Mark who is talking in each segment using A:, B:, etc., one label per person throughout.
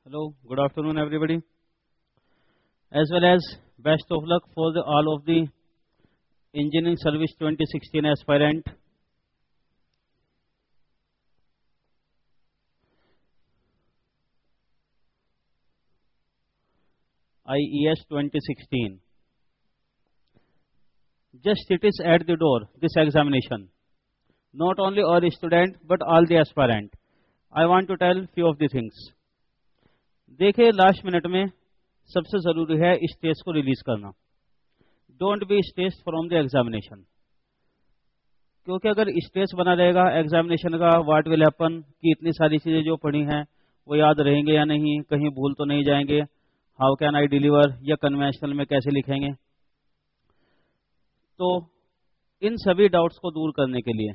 A: Hello, good afternoon everybody. As well as best of luck for all of the Engineering Service 2016 aspirant. IES 2016. Just it is at the door, this examination. Not only all student but all the aspirant. I want to tell few of the things. देखिए last minute में सबसे जरूरी है stress को release करना. Don't be stress from the examination, क्योंकि अगर stress बना रहेगा एग्जामिनेशन का, व्हाट विल हैपन कि इतनी सारी चीजें जो पढ़ी हैं वो याद रहेंगे या नहीं, कहीं भूल तो नहीं जाएंगे, हाउ कैन आई डिलीवर, या कन्वेंशनल में कैसे लिखेंगे. तो इन सभी डाउट्स को दूर करने के लिए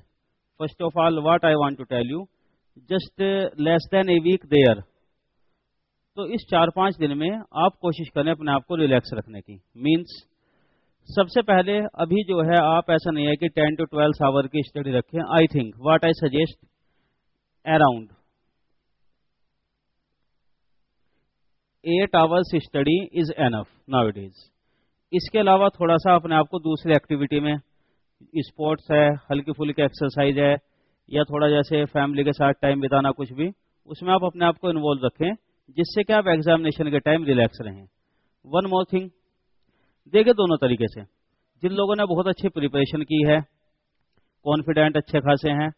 A: first of all what I want to tell you, just less than a week there. तो इस 4-5 दिन में आप कोशिश करें अपने आप को रिलैक्स रखने की. मींस सबसे पहले अभी जो है आप ऐसा नहीं है कि 10 to 12 आवर की स्टडी रखें. I think what I suggest around 8 hours study is enough nowadays. इसके अलावा थोड़ा सा अपने आप को दूसरी एक्टिविटी में, स्पोर्ट्स है, हल्की फुल्की एक्सरसाइज है, या थोड़ा जैसे फैमिली के साथ टाइम बिताना, कुछ भी, उसमें आप अपने आप को इन्वॉल्व रखें, जिससे कि आप एग्जामिनेशन के टाइम रिलैक्स रहें. वन मोर थिंग, देखिए दोनों तरीके से. जिन लोगों ने बहुत अच्छी प्रिपरेशन की है, कॉन्फिडेंट अच्छे खासे हैं,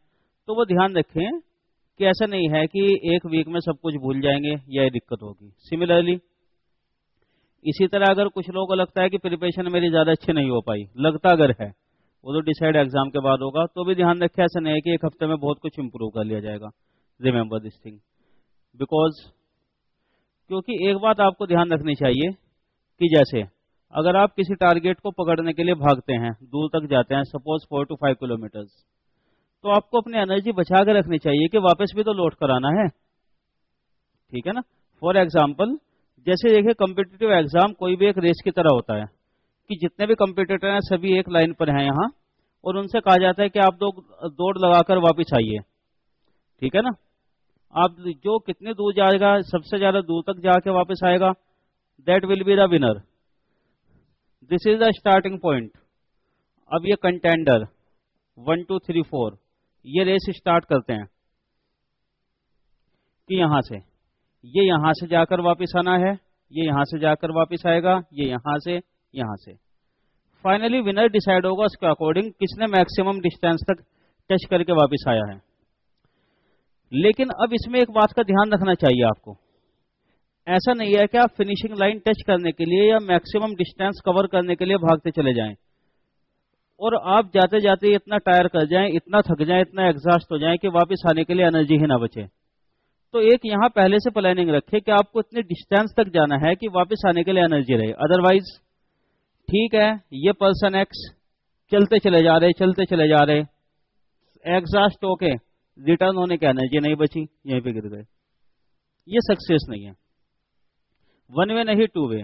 A: तो वो ध्यान रखें कि ऐसा नहीं है कि एक वीक में सब कुछ भूल जाएंगे या ये दिक्कत होगी. सिमिलरली इसी तरह अगर कुछ लोगों को लगता है कि प्रिपरेशन मेरी ज्यादा अच्छी नहीं हो पाई, लगता अगर है, वो तो डिसाइड एग्जाम के बाद होगा, तो भी ध्यान रखें ऐसा नहीं है कि एक हफ्ते में बहुत कुछ इंप्रूव कर लिया जाएगा. रिमेंबर दिस थिंग, बिकॉज क्योंकि एक बात आपको ध्यान रखनी चाहिए कि जैसे अगर आप किसी टारगेट को पकड़ने के लिए भागते हैं, दूर तक जाते हैं, सपोज 4 to 5 किलोमीटर्स, तो आपको अपनी एनर्जी बचा के रखनी चाहिए कि वापस भी तो लौट कर आना है. ठीक है ना. फॉर एग्जाम्पल जैसे देखिए कॉम्पिटिटिव एग्जाम कोई भी एक रेस की तरह होता है कि जितने भी कॉम्पिटिटर हैं सभी एक लाइन पर हैं यहाँ, और उनसे कहा जाता है कि आप दौड़ लगाकर वापस आइए. ठीक है ना. आप जो कितने दूर जाएगा, सबसे ज्यादा दूर तक जाके वापस आएगा, that will be the winner. This is the starting point. अब ये कंटेंडर 1 2 3 4 ये रेस स्टार्ट करते हैं कि यहां से जाकर वापस आना है, ये यहां से जाकर वापस आएगा, ये यहां से. फाइनली विनर डिसाइड होगा उसके अकॉर्डिंग किसने मैक्सिमम डिस्टेंस तक टच करके वापस आया है. लेकिन अब इसमें एक बात का ध्यान रखना चाहिए आपको. ऐसा नहीं है कि आप फिनिशिंग लाइन टच करने के लिए या मैक्सिमम डिस्टेंस कवर करने के लिए भागते चले जाएं और आप जाते जाते इतना टायर कर जाएं, इतना थक जाएं, इतना एग्जॉस्ट हो जाएं कि वापस आने के लिए एनर्जी ही ना बचे. तो एक यहां पहले से प्लानिंग रखें कि आपको इतने डिस्टेंस तक जाना है कि वापस आने के लिए एनर्जी रहे. अदरवाइज ठीक है, ये पर्सन एक्स चलते चले जा रहे, एग्जॉस्ट होके रिटर्न होने की एनर्जी नहीं बची, यहीं पे गिर गए. ये सक्सेस नहीं है. वन वे नहीं, two way.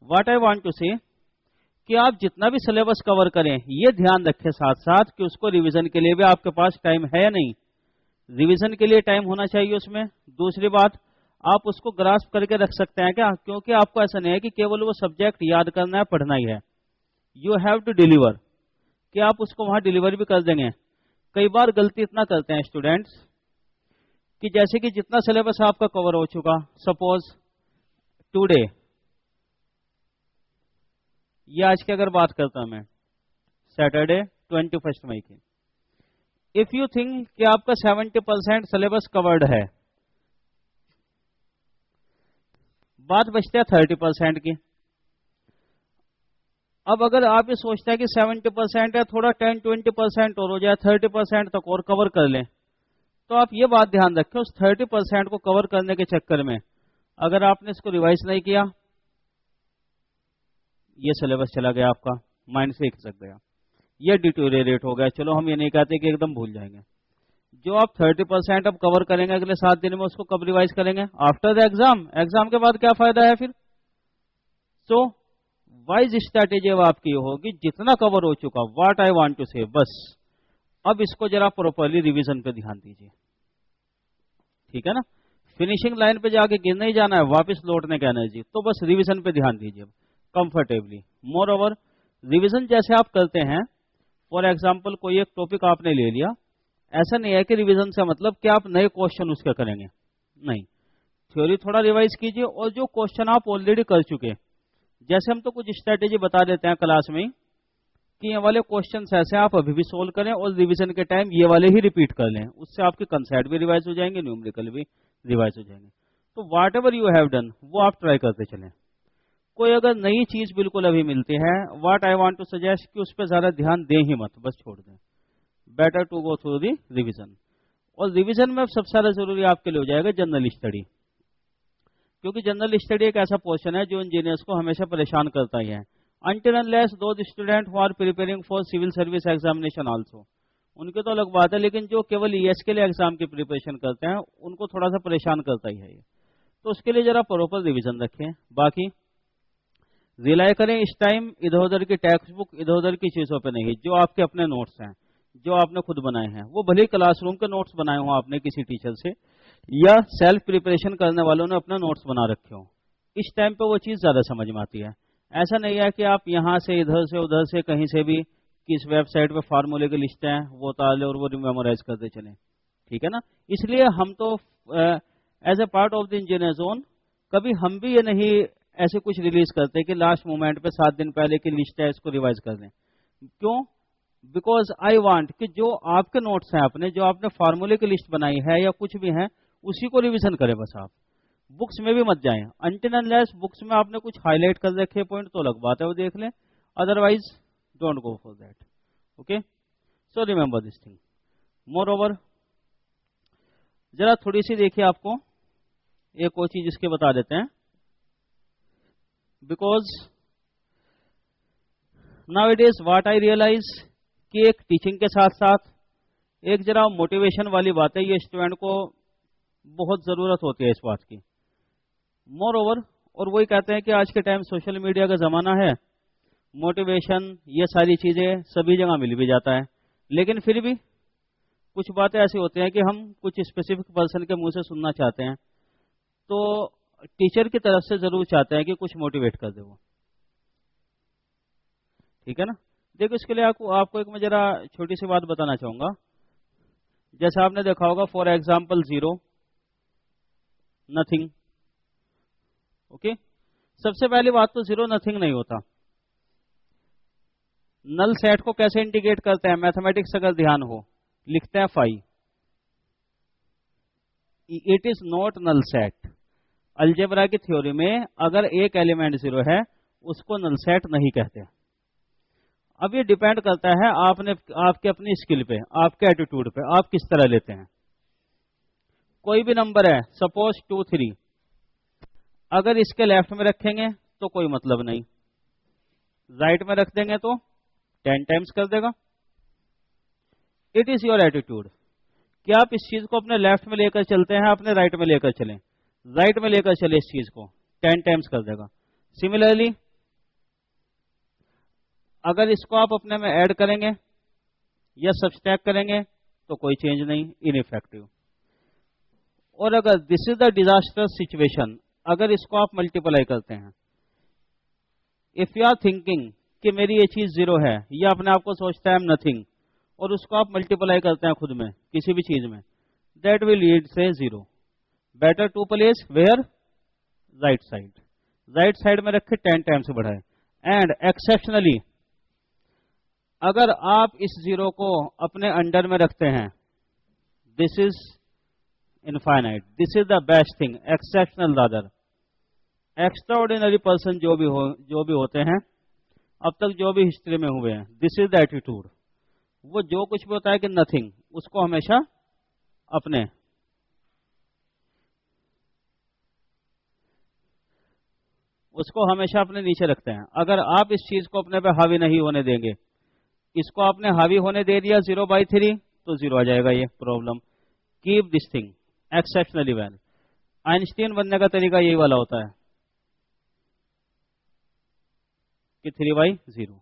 A: What I want to say कि आप जितना भी सिलेबस कवर करें, ये ध्यान रखें साथ साथ कि उसको रिवीजन के लिए भी आपके पास टाइम है या नहीं. रिवीजन के लिए टाइम होना चाहिए उसमें. दूसरी बात, आप उसको ग्रास्प करके रख सकते हैं क्या, क्योंकि आपको ऐसा नहीं है कि केवल वो सब्जेक्ट याद करना है, पढ़ना ही है. यू हैव टू डिलीवर, कि आप उसको वहां डिलीवर भी कर देंगे. कई बार गलती इतना करते हैं स्टूडेंट्स कि जैसे कि जितना सिलेबस आपका कवर हो चुका, सपोज टुडे, ये आज की अगर बात करता हूं मैं, सैटरडे 21 मई की, इफ यू थिंक कि आपका 70% सिलेबस कवर्ड है, बात बचती है 30% की. अब अगर आप ये सोचते हैं कि 70% है, थोड़ा 10-20% और हो जाए, 30% तक और कवर कर लें, तो आप ये बात ध्यान रखें उस 30% को कवर करने के चक्कर में अगर आपने इसको रिवाइज नहीं किया, ये सिलेबस चला गया आपका, माइंड से खिसक गया, ये डिटोरिएट हो गया. चलो हम ये नहीं कहते कि एकदम भूल जाएंगे. जो आप 30% अब कवर करेंगे अगले 7 दिन में, उसको कब रिवाइज करेंगे? After the exam. एग्जाम के बाद क्या फायदा है फिर? सो वाइज स्ट्रैटेजी अब आपकी होगी, जितना कवर हो चुका, व्हाट आई वांट टू से, बस अब इसको जरा प्रॉपर्ली रिवीजन पे ध्यान दीजिए. ठीक है ना. फिनिशिंग लाइन पे जाके गिर नहीं जाना है, वापस लौटने का एनर्जी, तो बस रिवीजन पे ध्यान दीजिए कंफर्टेबली। मोर ओवर रिवीजन जैसे आप करते हैं, फॉर एग्जाम्पल कोई एक टॉपिक आपने ले लिया, ऐसा नहीं है कि रिवीजन से मतलब कि आप नए क्वेश्चन उसके करेंगे, नहीं, थ्योरी थोड़ा रिवाइज कीजिए और जो क्वेश्चन आप ऑलरेडी कर चुके, जैसे हम तो कुछ स्ट्रेटेजी बता देते हैं क्लास में कि ये वाले क्वेश्चन ऐसे आप अभी भी सोल्व करें और रिवीजन के टाइम ये वाले ही रिपीट कर लें, उससे आपके कंसेप्ट भी रिवाइज हो जाएंगे, न्यूमेरिकल भी रिवाइज हो जाएंगे। तो वाट एवर यू हैव डन वो आप ट्राई करते चलें। कोई अगर नई चीज बिल्कुल अभी मिलती है, what I want to suggest कि उस पर ज्यादा ध्यान दें ही मत, बस छोड़ दें, better to go through the revision. और रिवीजन में सबसे ज्यादा जरूरी आपके लिए हो जाएगा जनरल स्टडी, क्योंकि जनरल स्टडी एक ऐसा पोर्शन है जो इंजीनियर्स को हमेशा परेशान करता ही है। Until unless those students who are preparing for civil service examination also, उनके तो अलग बात है, लेकिन जो केवल ईएस के लिए एग्जाम की प्रिपरेशन करते हैं उनको थोड़ा सा परेशान करता ही है ये, तो उसके लिए जरा प्रॉपर रिवीजन रखें। बाकी रिलाई करें इस टाइम इधर उधर की टेक्स्ट बुक, इधर उधर की चीजों पे नहीं, जो आपके अपने नोट्स हैं, जो आपने खुद बनाए हैं, वो भले क्लासरूम के नोट्स बनाए हो आपने किसी टीचर से, या सेल्फ प्रिपरेशन करने वालों ने अपने नोट्स बना रखे हो, इस टाइम पे वो चीज ज्यादा समझ में आती है। ऐसा नहीं है कि आप यहाँ से इधर से उधर से कहीं से भी किस वेबसाइट पे फार्मूले की लिस्ट है वो उतार ले और वो मेमोराइज करते चले, ठीक है ना। इसलिए हम तो as a part of the engineer zone कभी हम भी ये नहीं ऐसे कुछ रिलीज करते कि लास्ट मोमेंट पे 7 दिन पहले की लिस्ट है इसको रिवाइज कर लें। क्यों? बिकॉज आई वांट कि जो आपके नोट्स हैं अपने, जो आपने फार्मूले की लिस्ट बनाई है या कुछ भी है, उसी को रिवीजन करें बस आप, बुक्स में भी मत जाएं। अनटिल अनलेस बुक्स में आपने कुछ हाईलाइट कर रखे पॉइंट तो अलग बात है, वो देख लें, otherwise don't go for that. Okay, so remember this thing. More over जरा थोड़ी सी देखिए, आपको एक और चीज इसके बता देते हैं, because now it is what I realise कि एक टीचिंग के साथ साथ एक जरा मोटिवेशन वाली बात है, ये स्टूडेंट को बहुत जरूरत होती है इस बात की। मोर ओवर, और वही कहते हैं कि आज के टाइम सोशल मीडिया का जमाना है, मोटिवेशन ये सारी चीजें सभी जगह मिल भी जाता है, लेकिन फिर भी कुछ बातें ऐसी होती हैं कि हम कुछ स्पेसिफिक पर्सन के मुंह से सुनना चाहते हैं, तो टीचर की तरफ से जरूर चाहते हैं कि कुछ मोटिवेट कर दे वो, ठीक है ना। देखो इसके लिए आपको एक मैं जरा छोटी सी बात बताना चाहूंगा। जैसा आपने देखा होगा फॉर एग्जाम्पल 0 नथिंग, ओके। सबसे पहली बात तो 0 नथिंग नहीं होता। नल सेट को कैसे इंडिकेट करते हैं, मैथमेटिक्स अगर ध्यान हो, लिखते हैं 5, it is not null set. Algebra की थ्योरी में अगर एक एलिमेंट 0 है उसको नल सेट नहीं कहते। अब ये डिपेंड करता है आपके अपनी स्किल पे, आपके एटीट्यूड पे, आप किस तरह लेते हैं। कोई भी नंबर है, सपोज 2 3, अगर इसके लेफ्ट में रखेंगे तो कोई मतलब नहीं, राइट में रख देंगे तो 10 टाइम्स कर देगा। इट इज योर एटीट्यूड कि आप इस चीज को अपने लेफ्ट में लेकर चलते हैं, अपने राइट में लेकर चलें, राइट में लेकर चले इस चीज को 10 टाइम्स कर देगा। सिमिलरली अगर इसको आप अपने में ऐड करेंगे या सब्सट्रैक्ट करेंगे तो कोई चेंज नहीं, इनइफेक्टिव। और अगर this is the disaster situation, अगर इसको आप मल्टीप्लाई करते हैं, इफ यू आर थिंकिंग कि मेरी ये चीज 0 है, या अपने आप को सोचता है नथिंग, और उसको आप मल्टीप्लाई करते हैं खुद में किसी भी चीज में, दैट विल लीड से 0। Better to place where, right side, right side में रखे 10 टाइम्स बढ़ाए। एंड एक्सेप्शनली अगर आप इस 0 को अपने अंडर में रखते हैं, this is infinite, this is the best thing, exceptional rather, extraordinary person जो भी होते हैं अब तक, जो भी हिस्ट्री में हुए हैं, दिस इज द एटीट्यूड। वो जो कुछ भी होता है कि नथिंग, उसको हमेशा अपने नीचे रखते हैं। अगर आप इस चीज को अपने पे हावी नहीं होने देंगे, इसको आपने हावी होने दे दिया 0/3 तो 0 आ जाएगा ये problem. Keep this thing exceptionally well. Einstein बनने का तरीका यही वाला होता है कि 3/0।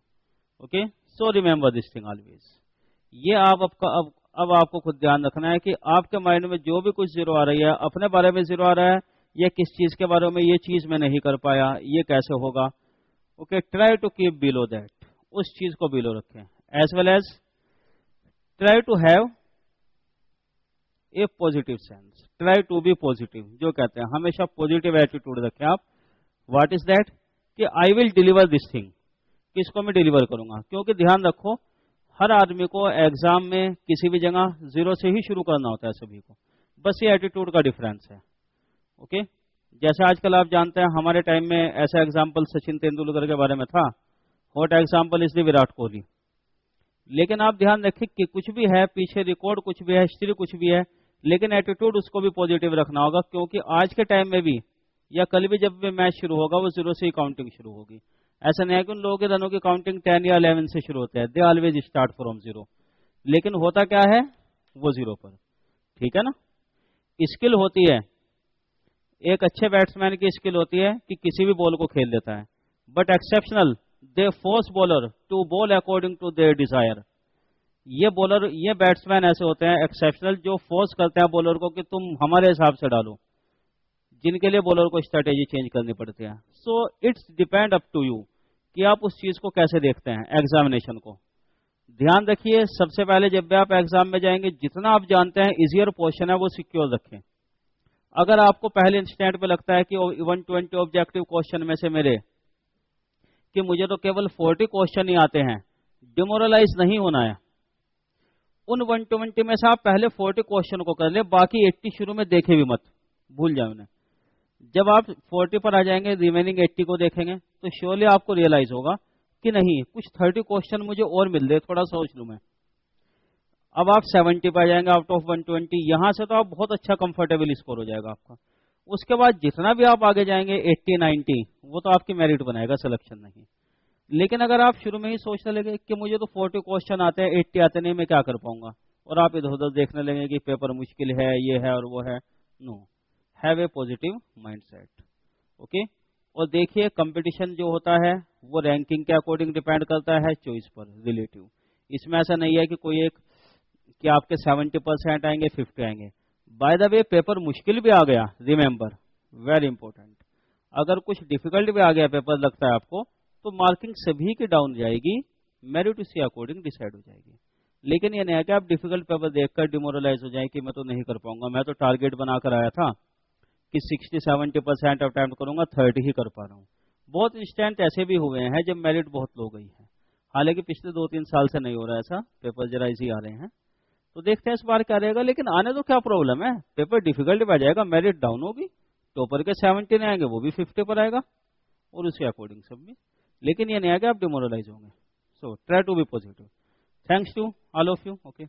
A: Okay, so remember this thing always. ये आप اب آپ کو خود دھیان رکھنا ہے کہ آپ کے مائنڈ میں جو بھی کچھ زیرو آ رہی ہے اپنے بارے میں زیرو آ رہا ہے یا کس چیز کے بارے میں یہ چیز میں نہیں کر پایا یہ کیسے ہوگا. Okay, try to keep below that, اس چیز کو بلو رکھیں. As well as try to have a positive sense, try to be positive, جو کہتے ہیں ہمیشہ پوزیٹو ایٹیٹیوڈ رکھیں آپ. واٹ از دیٹ کہ آئی ول ڈیلیور دس تھنگ, کس کو میں ڈیلیور کروں گا, کیونکہ دھیان رکھو ہر آدمی کو ایگزام میں کسی بھی جگہ زیرو سے ہی شروع کرنا ہوتا ہے سبھی کو, بس یہ ایٹیٹیوڈ کا ڈفرینس ہے. اوکے, جیسے آج کل آپ جانتے ہیں ہمارے ٹائم میں ایسا ایگزامپل سچن تندولکر کے بارے میں تھا, ہاٹ ایگزامپل از دی وراٹ کوہلی. لیکن آپ دھیان رکھیں کہ کچھ بھی ہے پیچھے ریکارڈ کچھ بھی ہے ہسٹری کچھ بھی ہے, لیکن ایٹیٹیوڈ اس کو بھی پوزیٹو رکھنا ہوگا, کیونکہ آج کے ٹائم میں بھی یا کل بھی جب بھی میچ شروع ہوگا وہ زیرو سے ہی کاؤنٹنگ شروع ہوگی. ایسا نہیں ہے کہ ان لوگوں کے رنوں کی کاؤنٹنگ 10 یا 11 سے شروع ہوتے ہیں, they always start from zero, لیکن ہوتا کیا ہے وہ زیرو پر. ٹھیک ہے نا, اسکل ہوتی ہے, ایک اچھے بیٹسمین کی اسکل ہوتی ہے کہ کسی بھی بال کو کھیل لیتا ہے, but exceptional the force bowler to ball according to their desire. یہ بیٹسمین ایسے ہوتے ہیں ایکسیپشنل جو فورس کرتے ہیں بالر کو کہ تم ہمارے حساب سے ڈالو, جن کے لیے بالر کو اسٹریٹجی چینج کرنی پڑتی ہے. So it's depend up to you کہ آپ اس چیز کو کیسے دیکھتے ہیں. ایگزامینیشن کو دھیان رکھیے, سب سے پہلے جب بھی آپ ایگزام میں جائیں گے جتنا آپ جانتے ہیں ایزیئر پورشن ہے وہ سیکیور رکھیں. اگر آپ کو پہلے انسٹینٹ پہ لگتا ہے کہ 120 آبجیکٹو کوشچن میں سے میرے کہ مجھے تو کیول 40 کوشچن ہی آتے ہیں, ڈیمورلائز نہیں ہونا ہے. ان 120 میں سے آپ پہلے 40 کوشچن کو کر لیں, باقی 80 شروع میں دیکھیں بھی مت, بھول جائیں انہیں. جب آپ 40 پر آ جائیں گے ریمیننگ 80 کو دیکھیں گے تو شیورلی آپ کو ریئلائز ہوگا کہ نہیں کچھ 30 کوشچن مجھے اور مل رہے, تھوڑا سوچ لوں میں. اب آپ 70 پہ آ جائیں گے آؤٹ آف 120, یہاں سے تو آپ بہت اچھا کمفرٹیبل اسکور ہو جائے گا آپ کا. اس کے بعد جتنا بھی آپ آگے جائیں گے 80 90 وہ تو آپ کی میرٹ بنائے گا, سلیکشن نہیں. لیکن اگر آپ شروع میں ہی سوچنے لگے کہ مجھے تو 40 کوشچن آتے ہیں 80 آتے نہیں, میں کیا کر پاؤں گا, اور آپ ادھر ادھر دیکھنے لگیں کہ پیپر مشکل ہے یہ ہے اور وہ ہے, no, have a positive mind set. Okay, اور دیکھیے کمپٹیشن جو ہوتا ہے وہ رینکنگ کے اکارڈنگ ڈیپینڈ کرتا ہے چوائس پر ریلیٹو. اس میں ایسا نہیں ہے کہ کوئی ایک کہ آپ کے 70% آئیں گے 50 آئیں گے. بائی دا وے پیپر مشکل بھی آ گیا, ریمبر ویری امپورٹنٹ, اگر کچھ ڈیفیکلٹ بھی آ گیا پیپر لگتا ہے آپ کو تو مارکنگ سبھی کی ڈاؤن جائے گی, میرٹ اسی اکارڈنگ ڈیسائیڈ ہو جائے گی. لیکن یہ نہیں ہے کہ آپ ڈیفیکلٹ پیپر دیکھ کر ڈیمورلائز ہو جائیں کہ میں تو نہیں کر پاؤں گا, میں تو ٹارگیٹ بنا کر آیا تھا کہ 60-70% اٹیمپٹ کروں گا 30 ہی کر پا رہا ہوں. بہت انسٹینٹ ایسے بھی ہوئے ہیں جب میرٹ بہت لو گئی ہے, حالانکہ پچھلے 2-3 سال سے نہیں ہو رہا ایسا, پیپر ذرا ایزی آ رہے ہیں. تو دیکھتے ہیں اس بار کیا رہے گا, لیکن آنے تو کیا پرابلم ہے, پیپر ڈیفیکلٹ بھی آ جائے گا, میرٹ ڈاؤن ہوگی, ٹاپر کے 70 نہیں آئیں گے وہ بھی 50 پر آئے گا, اور اسی اکارڈنگ سب بھی. لیکن یہ نہیں ہے کہ آپ ڈیمورلائز ہوں گے. So try to be positive. Thanks to all of you. Okay.